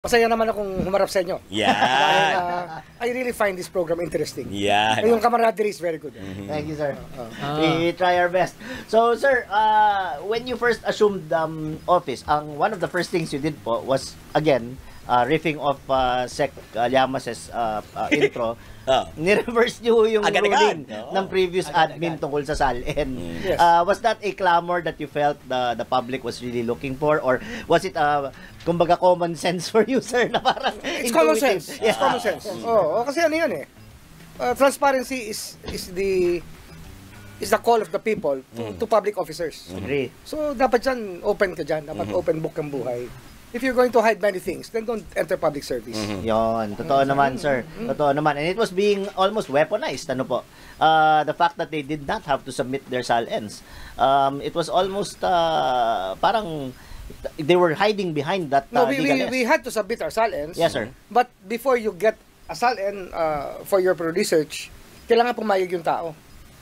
Masaya naman akong humarap sa inyo. Yan. Dahil, I really find this program interesting. Yan. Yung camaraderie is very good. Thank you, sir. We try our best. So, sir, when you first assumed office, one of the first things you did po was, again, riffing off Sec Llamas's intro, ni-reverse nyo yung ruling ng previous admin tungkol sa SALN. Yes. Was that a clamor that you felt the public was really looking for? Or was it, kumbaga, common sense for you, sir? Na parang It's common sense. Yeah. It's common sense. Oo, kasi ano yan eh. Transparency is the call of the people to public officers. Agree. So, dapat dyan, open ka dyan. Dapat open book ang buhay. If you're going to hide many things, then don't enter public service. Yon, totoo naman, sir. Totoo naman. And it was being almost weaponized, ano po. The fact that they did not have to submit their SALNs. It was almost parang they were hiding behind that No, legal we had to submit our SALNs. Yes, sir. But before you get a SALN for your research, kailangan pumayag yung tao.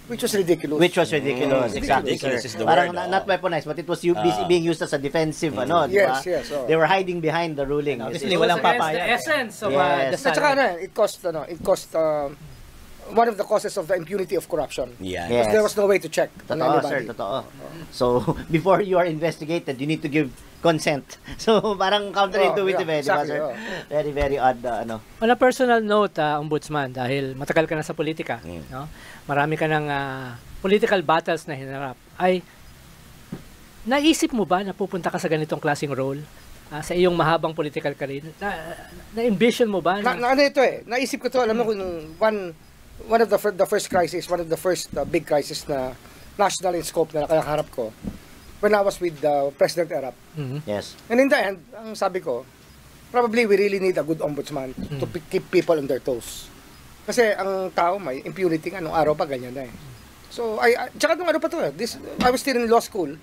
Which was ridiculous. Which was ridiculous, exactly, Ridiculous sir. is the Parang word, not weaponized, but it was being used as a defensive, ano, di ba? Yes, yes. Oh. They were hiding behind the ruling. Obviously, walang papaya. The essence of the At saka it cost one of the causes of the impunity of corruption. Yan. Yes. Because there was no way to check on Totoo, anybody. sir, totoo. So, before you are investigated, you need to give consent. So, parang counterintuitive, yeah, di ba, exactly, sir? oh. Very, very odd, ano. On a personal note, Ombudsman, dahil matagal ka na sa politika, no? Marami ka ng political battles na hinarap, ay naisip mo ba na pupunta ka sa ganitong klaseng role sa iyong mahabang political career? Na-envision mo ba? Ano ito eh, naisip ko to, alam mo kung one of the first crisis, one of the first big crisis na national in scope na nakaharap ko when I was with President Erap. Yes. And in the end, ang sabi ko, probably we really need a good ombudsman to keep people on their toes. Kasi ang tao may impunity nga, nung araw pa ganyan na eh. So, tsaka nung ano pa to eh, I was still in law school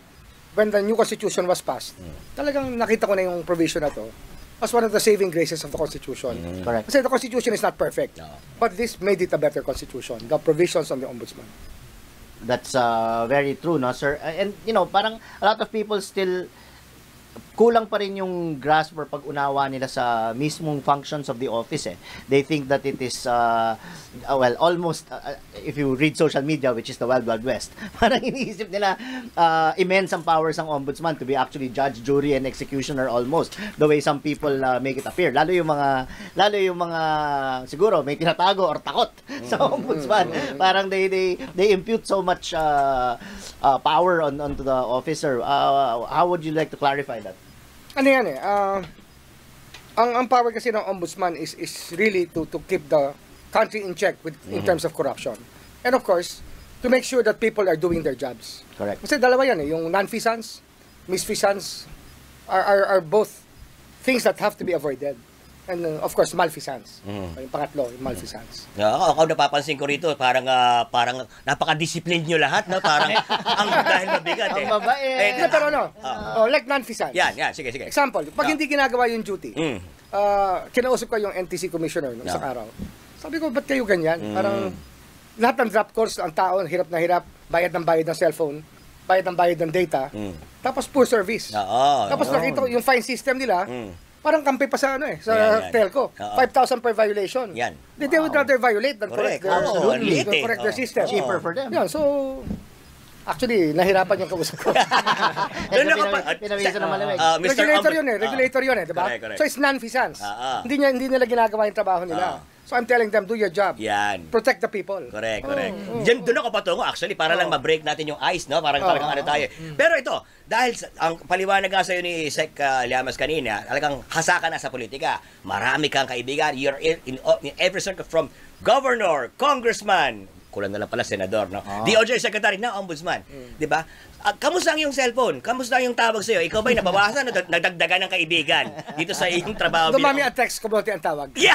when the new constitution was passed. Talagang nakita ko na yung provision na to as one of the saving graces of the constitution. Correct. Kasi the constitution is not perfect. But this made it a better constitution, the provisions on the ombudsman. That's very true, no, sir? And, you know, parang a lot of people still kulang pa rin yung grasp or pag-unawa nila sa mismong functions of the office eh. They think that it is well, almost if you read social media, which is the Wild Wild West, parang iniisip nila immense ang powers ng ombudsman to be actually judge, jury, and executioner almost, the way some people make it appear. Lalo yung mga siguro may tinatago or takot sa ombudsman. Parang they impute so much power onto the officer. How would you like to clarify that? Ano yan eh, ang power kasi ng ombudsman is really to keep the country in check in terms of corruption. And of course, to make sure that people are doing their jobs. Correct. Kasi dalawa yan eh, yung non-feasance, misfeasance are both things that have to be avoided. And of course, malfeasance. Yung pangatlo, yung malfeasance. Ako napapansin ko rito, parang napaka-disciplined nyo lahat, no? Parang ang dahil mabigat eh. Ang babae. Pero ano, like non-feasance. Yan, sige. Example, pag hindi ginagawa yung duty, kinausap ko yung NTC commissioner nung isang araw. Sabi ko, ba't kayo ganyan? Parang lahat ng drop course, ang tao, hirap na hirap, bayad ng cellphone, bayad ng data, tapos poor service. Tapos nakita ko yung fine system nila, parang kampi pa sa sa telco. 5,000 per violation. Yan. They would rather violate than correct their system. Cheaper for them. Yan, so actually, nahirapan yung kausap ko. Pinawisan ng malamig. Regulator yun eh, di ba? Correct. So it's non-feasance. Hindi nila ginagawa yung trabaho nila. So I'm telling them, do your job. Yan. Protect the people. Correct. Diyan doon ako patungo actually para lang ma-break natin yung ice, no? Parang talagang ano tayo. Pero ito, dahil ang paliwanag nga sa'yo ni Sec Llamas kanina, talagang hasakan na sa politika. Marami kang kaibigan. You're in every circle from governor, congressman, kulang na lang pala senador, no? DOJ secretary na ombudsman, 'di ba? Kamusta ang iyong cellphone? Kamusta yung tawag sa iyo? Ikaw ba'y nabawasan o nagdagdagan ng kaibigan dito sa iyong trabaho? Dumami ang text, kumunti ang tawag. Yeah!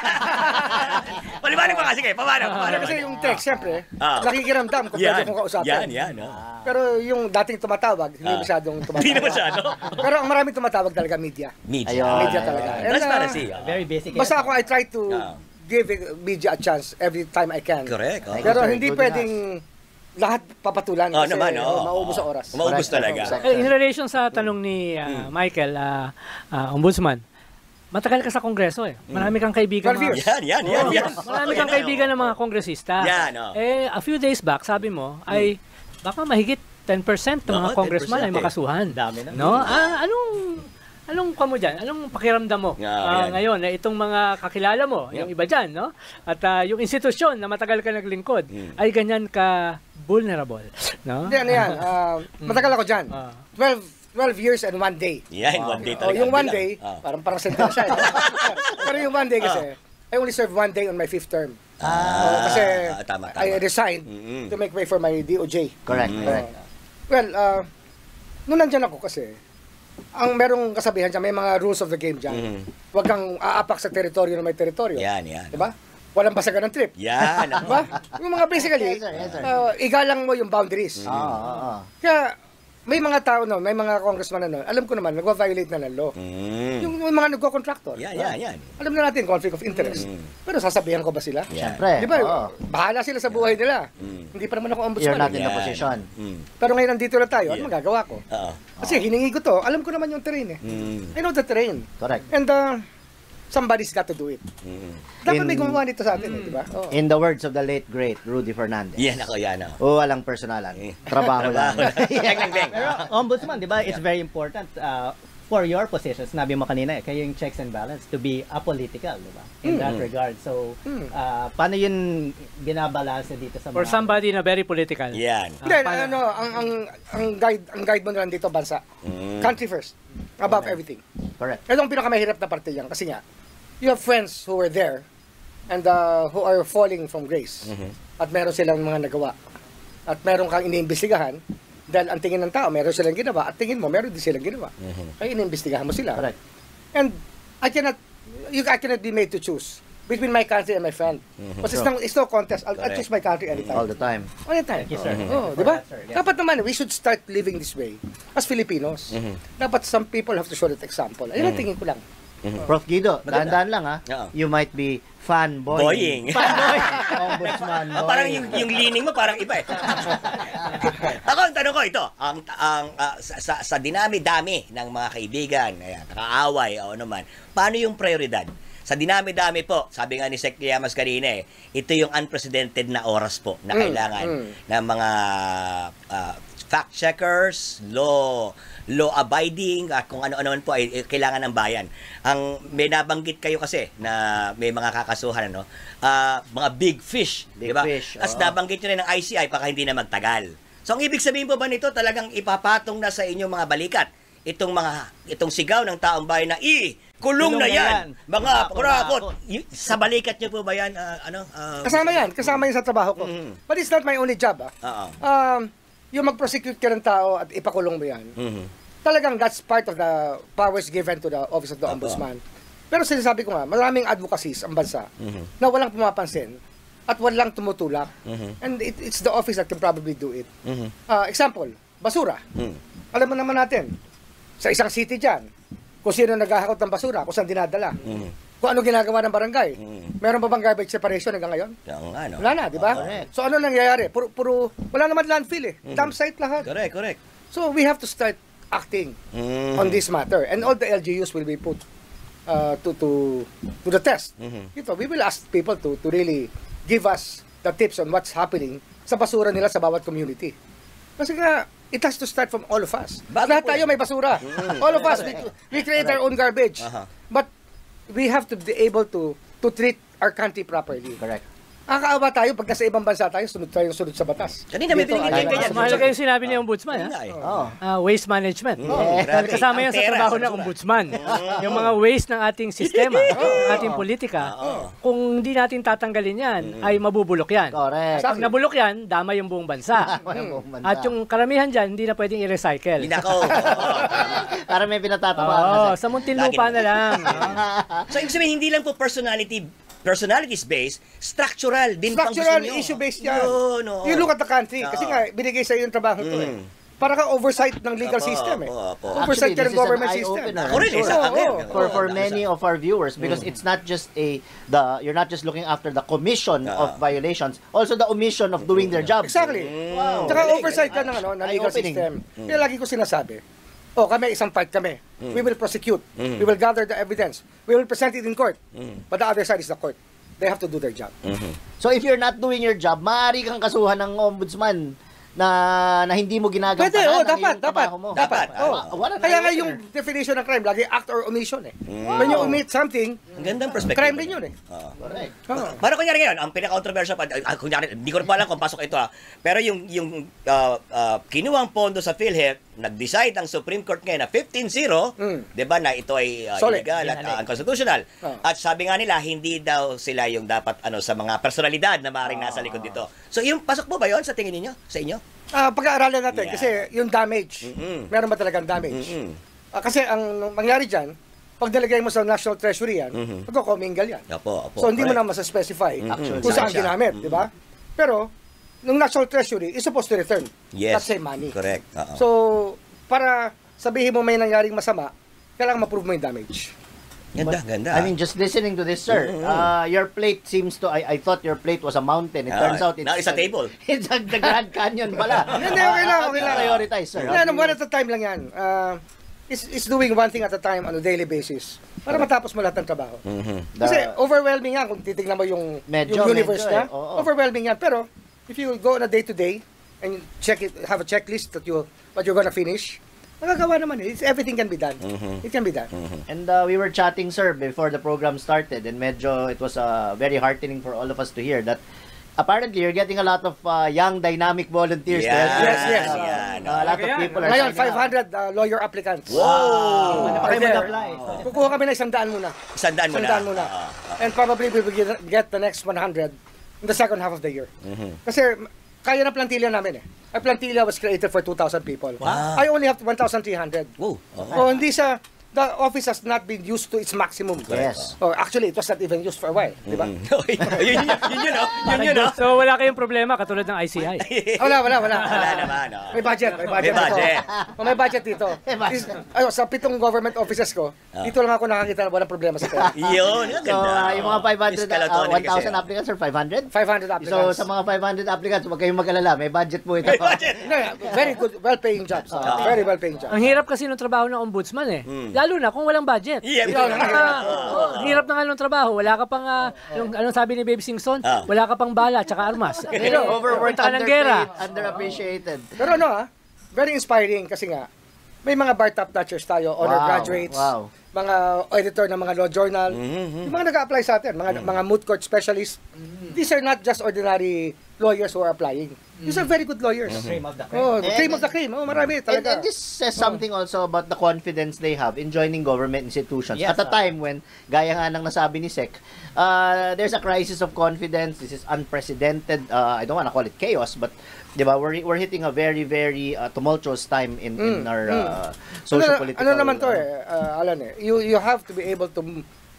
Paliwanag mo kasi kayo. Paano? Kasi yung text, siyempre, nakikiramdam kung pwede kong kausapin. Yan. Pero yung dating tumatawag, hindi masyadong tumatawag. Hindi na masyado. Pero ang maraming tumatawag talaga, media. Media talaga. Transparency. Very basic. Basta ako, I try to give media a chance every time I can. Correct. Pero hindi pwedeng lahat papatulan kasi maubos sa oras. Maubos talaga. In relation sa tanong ni Michael, Ombudsman, matagal ka sa Kongreso eh. Marami kang kaibigan. 12 years. Yan. Marami kang kaibigan ng mga kongresista. Yan, oh. A few days back, sabi mo, ay baka mahigit 10% ng mga 10% congressman ay makasuhan. Dami na. No? Anong kamo dyan? Anong pakiramdam mo Yan. ngayon na itong mga kakilala mo, yung iba dyan, no? At yung institusyon na matagal ka naglingkod ay ganyan ka vulnerable, no? Hindi, ano yan. Matagal ako dyan. 12 years and 1 day. Yan, one day talaga. Yung 1 Bilang. day, parang sentensya. Pero yung 1 day kasi, I only served 1 day on my 5th term. Kasi tama. I resigned to make way for my DOJ. Correct, correct. Well, nung nandyan ako kasi, ang merong kasabihan dyan, may mga rules of the game dyan. Huwag kang aapak sa teritoryo na may teritoryo. Yan. Diba? Walang basagan ng trip. Yan. Diba? Yung mga basically, Yes, sir. igalang mo yung boundaries. Oo. Kaya, may mga tao no, may mga congressman na no, alam ko naman, nagwa-violate na ng law. Yung mga nagko-contractor. Yan. Alam na natin, conflict of interest. Pero sasabihan ko ba sila? Yan. Siyempre. Di ba? oo. Bahala sila sa buhay nila. Hindi pa naman ako You're ombudsman. not in eh. a position. Pero ngayon nandito na tayo, ano Yeah. magagawa ko? Oo. Kasi hiningi ko to, alam ko naman yung terrain eh. I know the terrain. Correct. And somebody's got to do it. Dapat may gumawa nito sa atin, eh, di ba? Oo. In the words of the late, great Rudy Fernandez. Yan. Walang personalan. Trabaho lang. Beng. Pero ombudsman, di ba, it's very important for your position. Sinabi mo kanina, kayo yung checks and balance to be apolitical, di ba? In that regard. So, paano yun binabalanse dito sa For mga... somebody na very political. Yan. Hindi, ang guide mo na lang dito, bansa. Country first. Above everything. Correct. Ito ang pinakamahirap na parte yan. Kasi nga, you have friends who were there and who are falling from grace. At meron silang mga nagawa. At meron kang iniimbestigahan dahil ang tingin ng tao, meron silang ginawa. At tingin mo, meron din silang ginawa. Kaya iniimbestigahan mo sila. Correct. And I cannot be made to choose between my country and my friend. Because it's no contest. I'll choose my country anytime. All the time. Anytime. Thank you, sir. Oh, di For ba? that, sir. Yeah. Dapat naman, we should start living this way as Filipinos. Dapat some people have to show that example. Ayun ang tingin ko lang. Prof. Guido, dahan-dahan lang ha. Oo. You might be fanboying. Boying. Ombudsman boy. Parang yung leaning mo parang iba eh. Ako ang tanong ko ito, sa dinami-dami ng mga kaibigan, ayan, nakaaway o naman, paano yung prioridad? Sa dinami-dami po, sabi nga ni Sec. Llamas kanina eh, ito yung unprecedented na oras po na kailangan ng mga fact-checkers, law-abiding, at kung ano-ano man po ay kailangan ng bayan. Ang may nabanggit kayo kasi na may mga kakasuhan, ano? Mga big fish, Big di ba? fish, As oo. nabanggit nyo rin ng ICI, baka hindi na magtagal. So, ang ibig sabihin po ba nito, talagang ipapatong na sa inyong mga balikat itong sigaw ng taong bayan na kulong na yan, mga kurakot. Sa balikat nyo po ba yan? Kasama yan sa trabaho ko. But it's not my only job. Oo. Yung mag-prosecute ka ng tao at ipakulong mo yan, talagang that's part of the powers given to the Office of the Ombudsman. Pero sinasabi ko nga, maraming advocacies ang bansa na walang pumapansin at walang tumutulak. And it's the office that can probably do it. Example, basura. Alam mo naman natin, sa isang city dyan, kung sino naghahakot ng basura, kung saan dinadala. Kung ano ginagawa ng barangay. Meron pa bang garbage separation hanggang ngayon? Wala na, di ba? Correct. So ano nangyayari? Puro wala naman landfill eh. Dump site lahat. Correct. So we have to start acting on this matter. And all the LGUs will be put to the test. Ito, we will ask people to really give us the tips on what's happening sa basura nila sa bawat community. Kasi nga, it has to start from all of us. Lahat tayo may basura. All of us, we create our own garbage. But we have to be able to treat our country properly. Correct. Nakakaawa tayo pag nasa ibang bansa tayo, sunod sa batas. Kanina may Dito, binigay ayaw. ganyan. Mahalaga yung sinabi ni Ombudsman, ha? Oh. Waste management. grabe. Kasama yan Ang sa pera, trabaho sa ng basura. ombudsman. Yung mga waste ng ating sistema, ng ating politika. Kung hindi natin tatanggalin yan, ay mabubulok yan. Correct. Pag nabulok yan, dama yung buong bansa. At yung karamihan dyan, hindi na pwedeng i-recycle. Linakaw. Para may pinatatawa Oo, kasi. sa Muntinlupa na lang. So, ibig sabihin, hindi lang po personalities based, structural din pang gusto Structural nyo. issue based yan. No. You look at the country. Kasi nga, binigay sa iyo yung trabaho to eh. Para kang oversight ng legal Apo, system eh. apo. Oversight ka Actually, this ng is an government system. eye-opener. Ako rin, sa akin. For many of our viewers, because it's not just you're not just looking after the commission of violations, also the omission of doing their job. Exactly. Wow. Tsaka Galing, oversight ka ng legal Eye-opening. system. Kaya lagi ko sinasabi, kami, isang part kami. We will prosecute. We will gather the evidence. We will present it in court. But the other side is the court. They have to do their job. So if you're not doing your job, maaari kang kasuhan ng ombudsman na hindi mo ginagampanan. Pwede, ang dapat, iyong trabaho mo. Dapat. What an Kaya nga eye-opener. yung definition ng crime, lagi act or omission eh. When you omit something, Ang gandang perspective. crime din yun eh. Correct. Para kunyari ngayon, ang pinaka-controversial pa, kunyari, hindi ko pa alam kung pasok ito pero yung kinuwang pondo sa PhilHealth, nag-decide ang Supreme Court ngayon na 15-0, di ba, na ito ay Solid. illegal at unconstitutional. At sabi nga nila, hindi daw sila yung dapat sa mga personalidad na maaaring nasa likod dito. So, yung pasok mo ba yon sa tingin niyo sa inyo? Pag-aaralan natin, Yeah. kasi yung damage, meron ba talagang damage? Kasi ang mangyari dyan, pag nilagay mo sa National Treasury yan, magko-commingle yan. Opo, So, hindi mo correct. na masaspecify Actually, kung saan siya. ginamit, di ba? Pero, nung National Treasury is supposed to return Yes. that same money. Correct. So, para sabihin mo may nangyaring masama, kailangan ma-prove mo yung damage. Ganda. I mean, just listening to this, sir, your plate seems to, I thought your plate was a mountain. It turns out now it's a table. It's the Grand Canyon pala. Hindi, okay lang. Prioritize, sir. One at a time lang yan. It's doing one thing at a time on a daily basis para matapos mo lahat ng trabaho. Kasi overwhelming yan kung titignan mo yung universe medyo, niya. oo. Overwhelming yan. Pero if you go on a day-to-day and check it, have a checklist that what you're gonna finish, magagawa naman eh. Everything can be done. It can be done. And we were chatting, sir, before the program started, and medyo it was very heartening for all of us to hear that apparently you're getting a lot of young, dynamic volunteers. to help you. Yes. A lot of people are Ngayon, signing up. 500 lawyer applicants. Wow! Ano pa kayo There. mag-apply? Kukuha kami na 100 muna. Isandaan mo na. 100 muna. And probably we will get the next 100 in the second half of the year. Kasi kaya na plantilla namin eh. Our plantilla was created for 2,000 people. Wow. I only have 1,300. Whoa. So hindi the office has not been used to its maximum. Yes. Oh, actually, it was not even used for a while. Di ba? Yun. So wala kayong problema katulad ng ICI. Wala. Wala naman. May budget. May budget. May budget dito. Sa 7 government offices ko, dito lang ako nakakita na walang problema sa pera. Yun, ang So, ganda. yung mga 500, Fiscal autonomy 1,000 kasi. applicants or 500? 500 So, applicants. sa mga 500 applicants, huwag kayong mag-alala. May budget po ito. Very good, well-paying jobs. Very well-paying jobs. Ang hirap kasi ng trabaho ng ombudsman eh. Lalo na kung walang budget. Yeah, Hirap na nga ng trabaho. Wala ka pang, anong sabi ni Baby Singson? Wala ka pang bala tsaka armas. Pero, Overworked, punta ka ng gera. underpaid, underappreciated. Pero very inspiring kasi nga, may mga bar top notchers tayo, honor Wow, graduates, wow. mga editor ng mga law journal, yung mga nag-a-apply sa atin, mga moot court specialists. These are not just ordinary lawyers who are applying. These are very good lawyers. Cream of the cream. Oh, cream of the cream. Oh, marami And talaga. this says something also about the confidence they have in joining government institutions. Yes, At a time when, gaya nga ng nasabi ni Sec, there's a crisis of confidence. This is unprecedented. I don't want to call it chaos, but di ba, we're hitting a very, very tumultuous time in our socio-political... Ano naman to Alan you have to be able to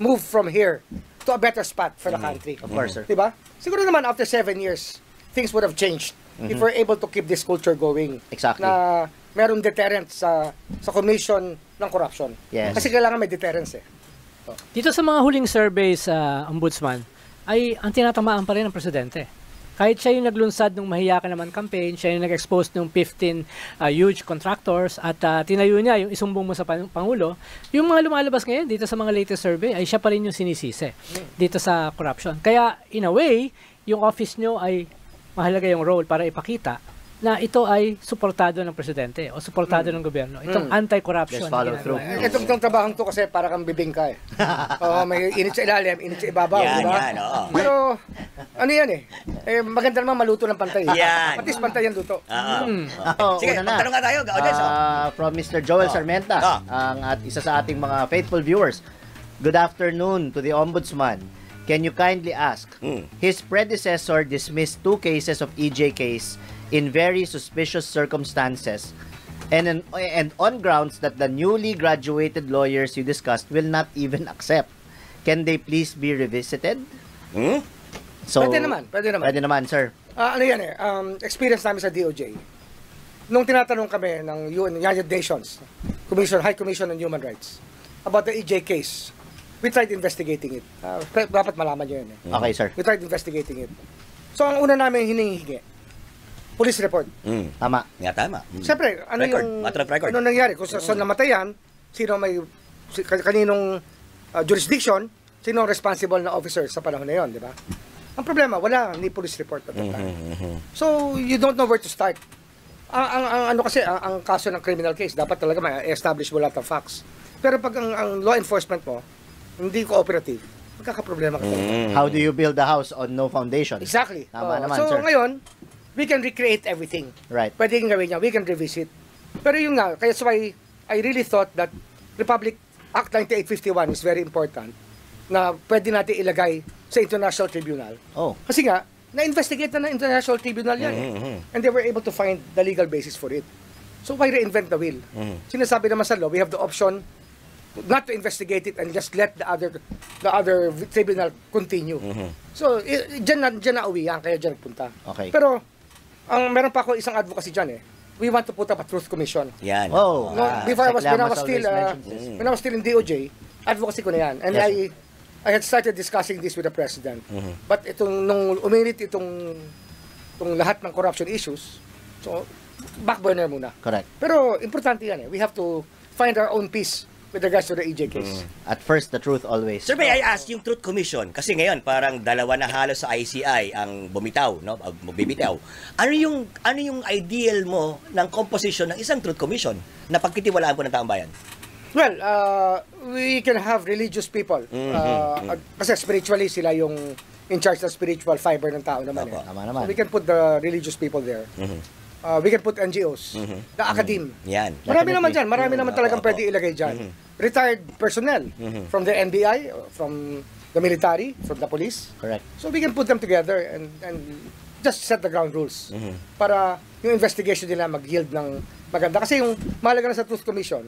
move from here to a better spot for the country. Of course, sir. Diba? Siguro naman after 7 years, things would have changed if we're able to keep this culture going. Exactly. Na merong deterrent sa commission ng corruption. Yes. Kasi kailangan may deterrence eh. Dito sa mga huling survey sa ombudsman, ay ang tinatamaan pa rin ng presidente. Kahit siya yung naglunsad ng mahiyakan naman campaign, siya yung nag-expose ng 15 huge contractors at tinayo niya yung isumbong mo sa Pangulo, yung mga lumalabas ngayon dito sa mga latest survey ay siya pa rin yung sinisisi dito sa corruption. Kaya in a way, yung office nyo ay mahalaga yung role para ipakita na ito ay suportado ng presidente o suportado ng gobyerno. Itong anti-corruption. Just follow na through. ginagawa. Itong trabahong to kasi para kang bibingka eh. May init sa ilalim, init sa ibabaw, Yan, diba? yan, oo. Pero, ano yan maganda naman maluto ng pantay. Yan. At least pantay ang luto. Sige, Una na. magtanong nga tayo, audience. From Mr. Joel Sarmenta, at isa sa ating mga faithful viewers. Good afternoon to the Ombudsman. Can you kindly ask, his predecessor dismissed 2 cases of EJ case in very suspicious circumstances and on grounds that the newly graduated lawyers you discussed will not even accept. Can they please be revisited? So, Pwede naman. Pwede naman, sir. Ano yan experience namin sa DOJ. Nung tinatanong kami ng United Nations, High Commission on Human Rights, about the EJ case, we tried investigating it. Dapat malaman nyo yun Okay, sir. We tried investigating it. So, ang una namin hinihingi, police report. Tama. Nga tama. Siyempre, ano Record, yung matter of record. ano nangyari kung saan namatay yan, sino may kaninong jurisdiction, sino ang responsible na officer sa panahon na yon, di ba? Ang problema, wala ni police report at that time. So, you don't know where to start. Ang ano kasi, ang kaso ng criminal case, dapat talaga ma-establish mo lahat ng facts. Pero pag ang law enforcement mo, hindi cooperative, magkakaproblema ka talaga. How do you build a house on no foundation? Exactly. Tama naman, so sir. ngayon, we can recreate everything. Right. Pwede yung gawin niya, we can revisit. Pero yun nga, kaya so I really thought that Republic Act 9851 is very important na pwede natin ilagay sa International Tribunal. Oh. Kasi nga, na-investigate na ng International Tribunal yan. And they were able to find the legal basis for it. So why reinvent the wheel? Sinasabi naman sa law, we have the option not to investigate it and just let the other tribunal continue. So, dyan na uwi yan, kaya dyan nagpunta. Okay. Pero, meron pa ako isang advocacy dyan eh. We want to put up a truth commission. Yan. Oh. No, before I was, when I Llamas was still, always mentions this. when I was still in DOJ, advocacy ko na yan. And Yes, I had started discussing this with the President. But nung uminit itong lahat ng corruption issues, so, back burner muna. Correct. Pero, importante yan eh. We have to find our own peace with regards to the EJ case. At first, the truth always. Sir, may I ask yung Truth Commission? Kasi ngayon, parang dalawa na halos sa ICI ang bumitaw, no? Bibitaw. Ano yung ideal mo ng composition ng isang Truth Commission na pagtitiwalaan po ng taong bayan? Well, we can have religious people. Kasi spiritually, sila yung in charge ng spiritual fiber ng tao naman. Opo. Eh. Tama naman. So we can put the religious people there. We can put NGOs, the academe. Yan. Marami Definitely. naman dyan. Marami naman talagang Opo. pwede ilagay dyan. Retired personnel from the NBI, from the military, from the police. Correct. So we can put them together and just set the ground rules para yung investigation nila mag-yield ng maganda. Kasi yung mahalaga na sa Truth Commission,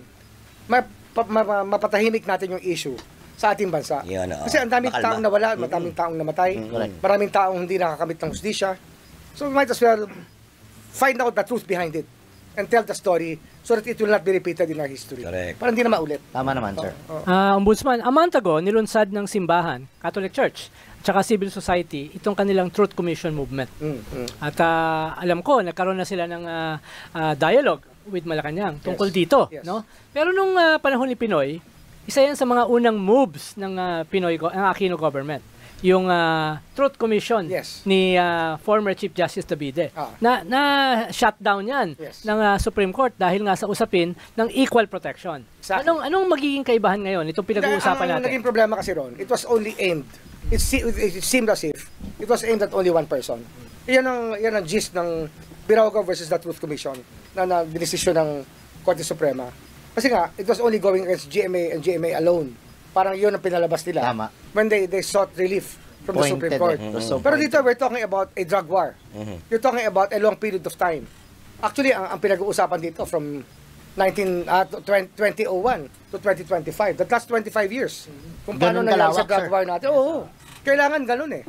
mapatahimik natin yung issue sa ating bansa. Yan, oo. Kasi ang daming Makalma. taong nawala, maraming taong namatay, Correct. maraming taong hindi nakakamit ng hustisya. So we might as well find out the truth behind it and tell the story so that it will not be repeated in our history. Correct. Para hindi na maulit. Tama naman, sir. Ombudsman, a month ago, nilunsad ng simbahan, Catholic Church, tsaka civil society, itong kanilang Truth Commission movement. At alam ko, nagkaroon na sila ng dialogue with Malacanang tungkol dito. Yes. No? Pero nung panahon ni Pinoy, isa yan sa mga unang moves ng ang Aquino government. Yung Truth Commission Yes. ni former Chief Justice Dabide. Na shut down yan Yes. ng Supreme Court dahil nga sa usapin ng equal protection. Exactly. Anong magiging kaibahan ngayon itong pinag-uusapan Ang natin? naging problema kasi ron, it was only aimed, it seemed as if it was aimed at only one person. Yan ang gist ng Birauga versus the Truth Commission na dinesisyon ng Korte Suprema. Kasi nga, it was only going against GMA and GMA alone. Parang yun ang pinalabas nila. Tama. When they sought relief from the Supreme Court. It was so Pero dito, pointed. we're talking about a drug war. You're talking about a long period of time. Actually, ang pinag-uusapan dito from 2001 to 2025, the last 25 years. Kung paano Ganun nangyari sa kalawak, drug sir. war natin. Oo. Kailangan ganun eh.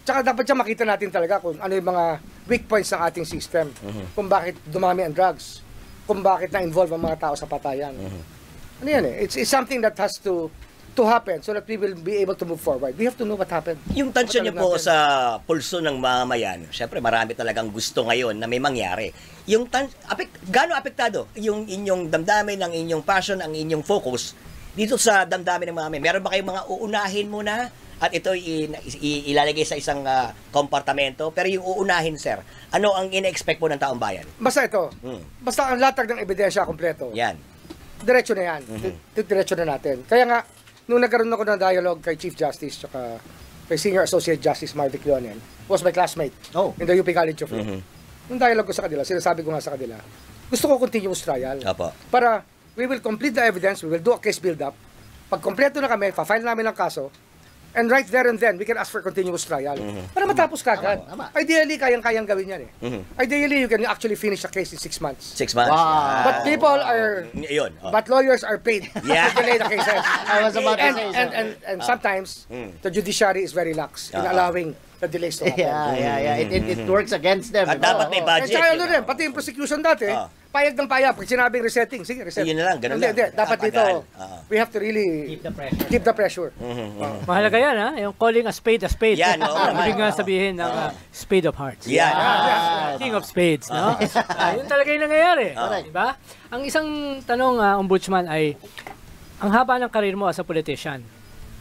Tsaka dapat siya makita natin talaga kung ano yung mga weak points ng ating system. Kung bakit dumami ang drugs. Kung bakit na-involve ang mga tao sa patayan. Ano yan eh. It's something that has to happen so that we will be able to move forward. We have to know what happened. Yung tansya niyo po natin. sa pulso ng mamamayan, syempre marami talagang gusto ngayon na may mangyari. Yung gaano apektado yung inyong damdamin, ang inyong passion, ang inyong focus dito sa damdamin ng mamamayan? Meron ba kayong mga uunahin muna at ito ilalagay sa isang kompartamento? Pero yung uunahin, sir, ano ang ine-expect po ng taong bayan? Basta ito. Basta ang latag ng ebidensya kompleto. Yan. Diretso na yan. Diretso na natin. Kaya nga, nung nagkaroon ako ng dialogue kay Chief Justice tsaka kay Senior Associate Justice Marvic Leonen, was my classmate in the UP College of Law. Nung dialogue ko sa kanila, sinasabi ko nga sa kanila, gusto ko continuous trial. Opo. Para we will complete the evidence, we will do a case build-up. Pag kompleto na kami, pa-file namin ang kaso, and right there and then, we can ask for continuous trial. Para matapos kagad. Tama. Ideally, kayang-kayang gawin yan eh. Ideally, you can actually finish a case in 6 months. 6 months. Wow. But people are, Yun. Oh. but lawyers are paid Yeah. to delay the cases. I was about to say so. And sometimes, the judiciary is very lax in allowing the delays to happen. Yeah. It works against them. At dapat may Eh, budget. tsaka ano rin, pati yung prosecution dati, Ah. payag ng payag. Pag sinabing resetting, sige, reset. Yun na lang, ganun Hindi, lang. dapat dito, Tagal. Ah. we have to really Keep the pressure. keep the pressure. Mahalaga yan, ha? Yung calling a spade a spade. Yan, oo naman. Ibig nga sabihin ng spade of hearts. Yan. King of spades, no? Yun talaga yung nangyayari. Correct. Diba? Ang isang tanong, Ombudsman, ay ang haba ng karir mo as a politician.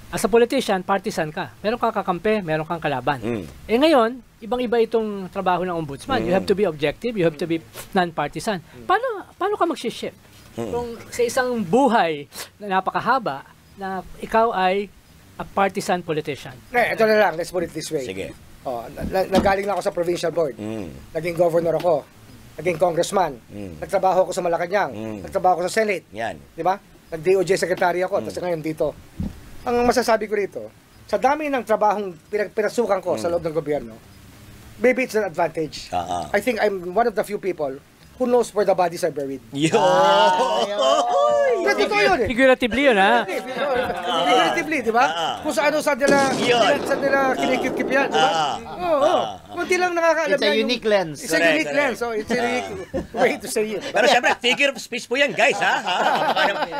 As a politician, partisan ka. Meron kang kakampi, meron kang kalaban. Eh ngayon, ibang-iba itong trabaho ng ombudsman. You have to be objective, you have to be non-partisan. Paano ka mag-shift? Kung sa isang buhay na napakahaba, na ikaw ay a partisan politician. Ito na lang, let's put it this way. Sige. Nagaling na ako sa provincial board. Naging governor ako. Naging congressman. Nagtrabaho ako sa Malacanang. Nagtrabaho ako sa Senate. Yan. Di ba? Nag-DOJ secretary ako, tapos ngayon dito. Ang masasabi ko rito, sa dami ng trabahong pinasukan ko sa loob ng gobyerno, maybe it's an advantage. I think I'm one of the few people who knows where the bodies are buried. Yo! Pero totoo yun eh. Figuratively yun, ha? Figuratively, di ba? Kung saan nila kinikip-kip yan, di ba? Oo. Kunti lang nakakaalam It's a yan yung- unique lens. It's a Correct, unique lens. So it's a unique way to say it. Pero syempre, figure of speech po yan, guys, ha?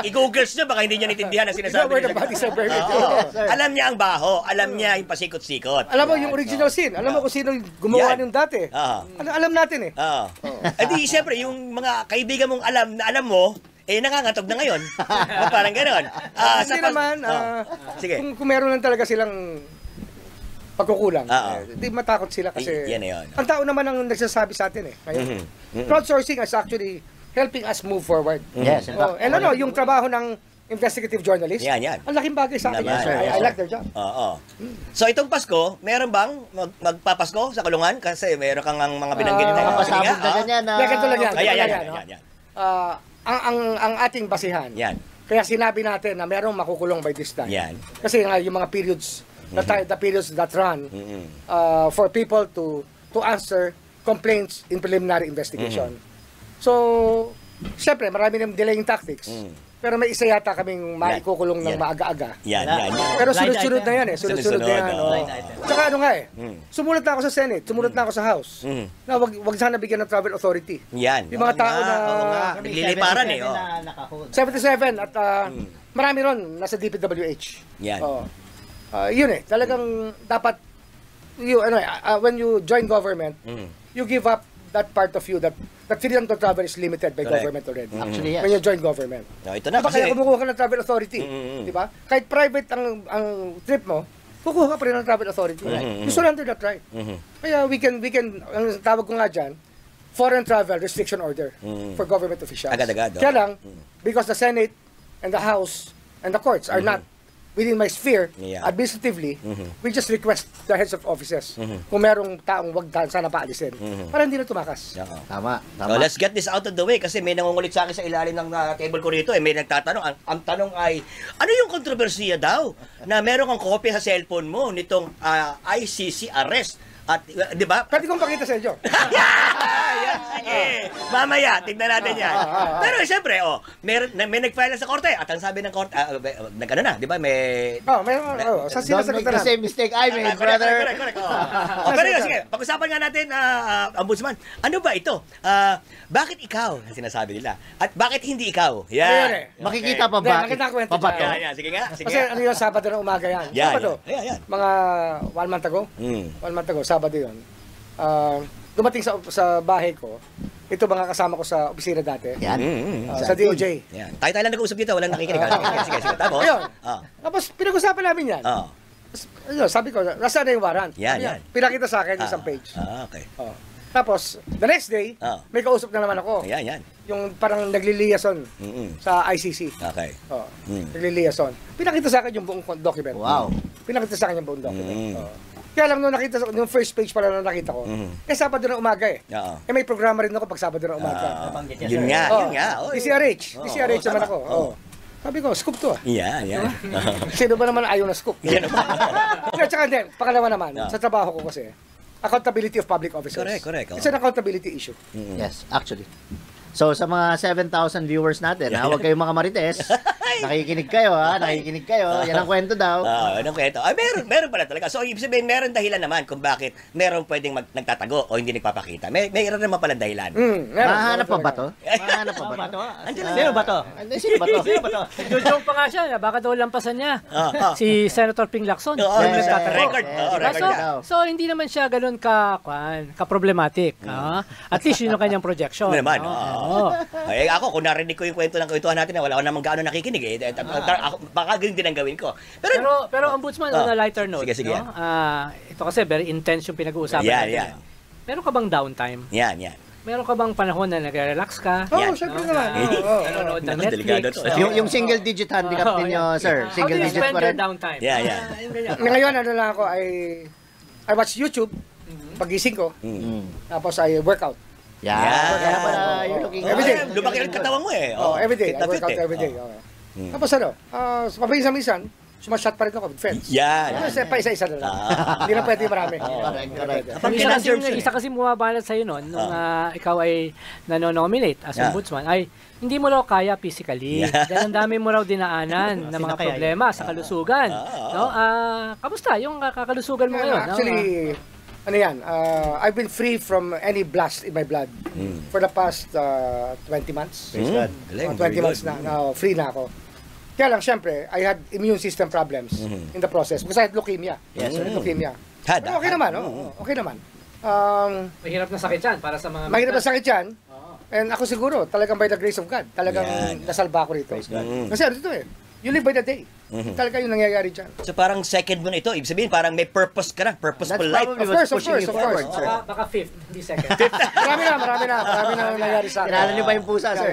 I-googles nyo, baka hindi nyo naintindihan ang You know sinasabi where the nila. bodies are buried. Oo. sir. Alam niya ang baho, alam niya yung pasikot-sikot. Alam mo yung original scene. Alam mo kung sino yung gumawa Yan. yung dati. Alam natin eh. Oo. Eh di, syempre, yung mga kaibigan mong alam mo, eh nangangatog na ngayon. Parang gano'n. Hindi naman, Sige. kung meron lang talaga silang pagkukulang, di matakot sila kasi Yan na yun. ang tao naman ang nagsasabi sa atin eh. Ngayon, crowdsourcing is actually helping us move forward. Yes, in fact. And yung trabaho ng investigative journalist, Yan. ang laking bagay sa akin. Naman. Yes, sir. I like their job. Oo. So itong Pasko, meron bang magpapasko sa kulungan? Kasi meron kang ang mga binanggit na Mga pasabog na ganyan na... Yeah, ganito lang yan. Yan. Ang ating basihan, Yan. kaya sinabi natin na merong makukulong by this time. Yan. Kasi nga yung mga periods, the periods that run for people to answer complaints in preliminary investigation. So, syempre, marami ng delaying tactics. Pero may isa yata kaming maikukulong ng Yan. maaga-aga. Yan. Pero Blind sunod-sunod item. na yan eh. Sunod-sunod na yan. Sunod-sunod, oh. Blind item. Tsaka ano nga eh. Sumulat na ako sa Senate. Sumulat na ako sa House. Na wag sana bigyan ng travel authority. Yan. Yung mga tao na... Oo nga. Nagliliparan eh. 77 Oh. na nakahold. 77 at marami ron nasa DPWH. Yan. Oh. Yun eh. Talagang dapat when you join government, you give up that part of you that freedom to travel is limited by Correct. government already. Actually, yes. When you join government. No, ito na Diba kaya kasi. kumukuha ka ng travel authority? Di ba? Kahit private ang trip mo, kukuha ka pa rin ng travel authority. You surrender that right. Kaya we can, ang tawag ko nga dyan, foreign travel restriction order for government officials. Agad-agad, oh. Kaya lang, because the Senate and the House and the courts are not within my sphere, Yeah. administratively, we just request the heads of offices kung merong taong wag sana paalisin para hindi na tumakas. Oo. Tama. So let's get this out of the way kasi may nangungulit sa akin sa ilalim ng table ko rito. May nagtatanong. Ang tanong ay, ano yung kontrobersiya daw na meron kang kopya sa cellphone mo nitong ICC arrest? At, di ba? Pwede kong pakita sa inyo. Yan, sige. Mamaya, tignan natin yan. Pero siyempre, may nag-file na sa korte. At ang sabi ng korte, nag-ano na, di ba? May... Sa Don't make the sinasagutan same mistake I made, brother. Correct. Pero yun, sige, pag-usapan nga natin, Ombudsman, ano ba ito? Bakit ikaw, ang sinasabi nila? At bakit hindi ikaw? Ayun Yan. eh. Makikita pa Hindi, ba? makita ko yan. Pa ba to? Yan. Sige nga. Kasi ano yun, Sabado ng umaga yan. Yan, Sabado. yan. Mga 1 month ago. Mm. 1 month ago, Sabado yun. Dumating sa bahay ko, ito mga kasama ko sa opisina dati. Yan. Sa DOJ. Yan. Tayo lang nag-uusap dito, walang nakikinig. Sige. Tapos? Ayun. Ah. Tapos pinag-usapan namin yan. Ah. Ayun, sabi ko, nasaan na yung warrant? Yan, Sabi niya, yan. Pinakita sa akin isang page. Okay. Oh. Tapos, the next day, Ah. may kausap na naman ako. Yan. Yung parang nagliliason sa ICC. Okay. Oh. Mm. Nagliliason. Pinakita sa akin yung buong document. Wow. Pinakita sa akin yung buong document. Oh. Kaya lang nung nakita yung first page pala nung nakita ko, Sabado na umaga eh. Oo. May programa rin ako pag Sabado na umaga. Nabanggit niya, Yun sir. nga, Oh. yun nga. Oh, DCRH. DCRH naman tama. ako. Oh. Sabi ko, scoop to ah. Yan. Sino ba naman ayaw na scoop? Yan naman. At saka hindi, pangalawa naman, Yeah. sa trabaho ko kasi, accountability of public officers. Correct, oh. It's an accountability issue. Yes, actually. So sa mga 7,000 viewers natin, huwag kayong mga marites. Nakikinig kayo, ha? Nakikinig kayo. Yan ang kwento daw. Anong kwento? Ay, meron pala talaga. So, ibig sabihin, meron dahilan naman kung bakit meron pwedeng nagtatago o hindi nagpapakita. Meron naman pala dahilan. Mahanap pa ba to? Mahanap pa ba to? Sino ba to? Sino ba to? Sino ba to? Joke pa nga siya, baka daw lampasan niya. Si Senator Ping Lacson. Oo, yung nagtatago. record. Diba? Record niya. So, hindi naman siya ganun ka-problematic. At least yun ang kanyang projection. Naman, Oo. Ay, ako, kung narinig ko yung kwento ng kwentuhan natin, wala ko namang gaano nakikinig eh. Baka ganun din ang gawin ko. Pero Ombudsman, on a lighter note, Sige. no? Ito kasi very intense yung pinag-uusapan natin. Yan. Meron ka bang downtime? Yan. Meron ka bang panahon na nagre-relax ka? Oo, Yan. syempre No? naman. Nanonood ng Naku, delikado Netflix. to. Yung single digit handicap ninyo, sir. How do Single you digit spend pa your rin. downtime? Yeah. Yung ganyan. Ngayon, ano lang ako, I watch YouTube, pagising ko, tapos I workout. Yeah. Yeah. Kaya pala you're looking Everyday. Lumaki ang katawan mo eh. Everyday, I Kita work fit out eh. everyday. Tapos ano, sa paminsan-minsan, sumasyat pa rin ako with friends. Yan. Kasi pa isa-isa na lang. Hindi na pwede marami. Correct. Isa kasi bumabalat sa'yo noon, nung ikaw ay nanonominate as ombudsman, ay hindi mo raw kaya physically. Dahil ang dami mo raw dinaanan ng mga Sinakaya problema sa kalusugan. No? Kamusta yung kakalusugan mo ngayon? Actually, ano yan, I've been free from any blast in my blood for the past 20 months. Galing, 20 very months good. na, free na ako. Kaya lang, syempre, I had immune system problems in the process because I had leukemia. Yes, I had leukemia. Had, Pero okay naman, okay naman. Mahirap na sakit yan para sa mga... Mahirap na sakit yan. And ako siguro, talagang by the grace of God, talagang Yan. nasalba ko rito. Kasi ano ito eh, you live by the day. Talaga yung nangyayari dyan. So parang second mo na ito. Ibig sabihin, parang may purpose ka na. Purposeful That's life. probably Of what's course, pushing you of course. forward, sir. Baka fifth, hindi second. Marami na nangyayari sa akin. Kilala niyo ba yung pusa, sir?